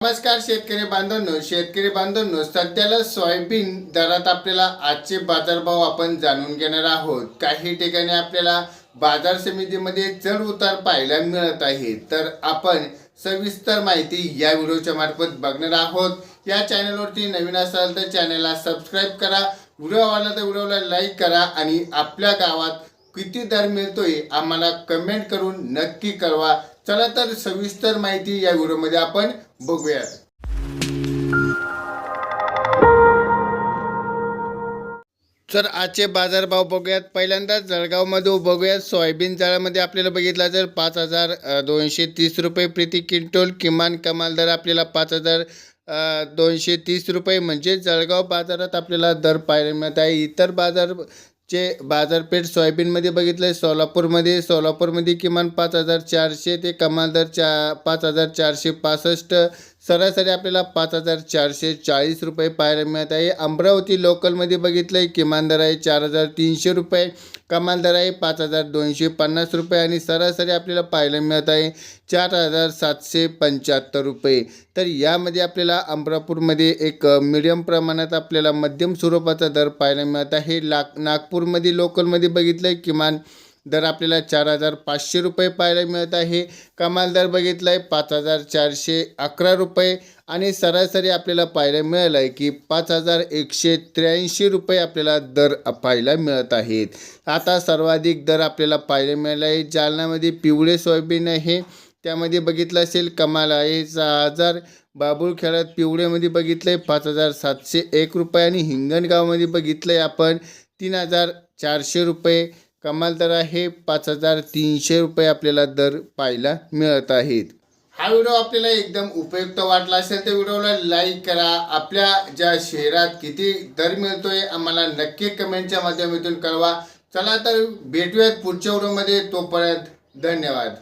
नमस्कार शेतकरी बांधवांनो, सध्याला सोयाबीन दरात आपल्याला आजचे बाजारभाव आपण जाणून घेणार आहोत। काही ठिकाणी आपल्याला बाजार समितीमध्ये चढ उतार पाहायला मिळत आहे, तर आपण सविस्तर माहिती या व्हिडिओच्या मार्फत बघणार आहोत। या चॅनलवरती नवीन असाल तर चॅनलला सबस्क्राइब करा, व्हिडिओ आवडला तर व्हिडिओला लाईक करा आणि आपल्या गावात किती दर मिळतोय आम्हाला कमेंट करून नक्की कळवा। चला तर सविस्तर माहिती या व्हिडिओमध्ये आपण बघूया। तर आजचे बाजारभाव बघूयात। पहिल्यांदा जळगावमध्ये बघूयात। सोयाबीन जाळ्यामध्ये आपल्याला बघितला तर 5230 रुपये प्रति क्विंटल किमान कमाल दर आपल्याला 5230 रुपये म्हणजे जळगाव बाजारात आपल्याला दर पाहायला मिळत आहे। इतर बाजारपेठ सोयाबीनमध्ये बघितलं सोलापूरमध्ये किमान 5400 ते कमाल दर 5465, सरासरी आपल्याला 5440 रुपये पाहायला मिळत आहे। अमरावती लोकलमध्ये बघितलं किमान दर आहे 4300 रुपये, कमाल दर आहे 5250 रुपये आणि सरासरी आपल्याला पाहायला मिळत आहे 4775 रुपये। तर यामध्ये आपल्याला अमरापूरमध्ये एक मीडियम प्रमाणात आपल्याला मध्यम स्वरूपाचा दर पाहायला मिळत आहे। नागपूरमध्ये लोकलमध्ये बघितलं किमान दर आपल्याला 4500 रुपये पाहायला मिळत आहे, कमाल दर बघितला आहे 5411 रुपये आणि सरासरी आपल्याला पाहायला मिळालं आहे की 5183 रुपये आपल्याला दर पाहायला मिळत आहेत। आता सर्वाधिक दर आपल्याला पाहायला मिळाला आहे जालन्यामध्ये पिवळे सोयाबीन आहे, त्यामध्ये बघितलं असेल कमाल आहे 6000, बाबुळखेड्यात पिवळेमध्ये बघितलं आहे 5701 रुपये आणि हिंगणगावमध्ये बघितलं आहे आपण 3400 रुपये, कमाल दर आहे 5300 रुपये आपल्याला दर पाहायला मिळत आहेत। हा व्हिडिओ आपल्याला एकदम उपयुक्त वाटला असेल तर व्हिडिओला लाईक करा। आपल्या ज्या शहरात किती दर मिळतोय आम्हाला नक्की कमेंटच्या माध्यमातून कळवा। चला तर भेटूयात पुढच्या व्हिडिओमध्ये, तोपर्यंत धन्यवाद।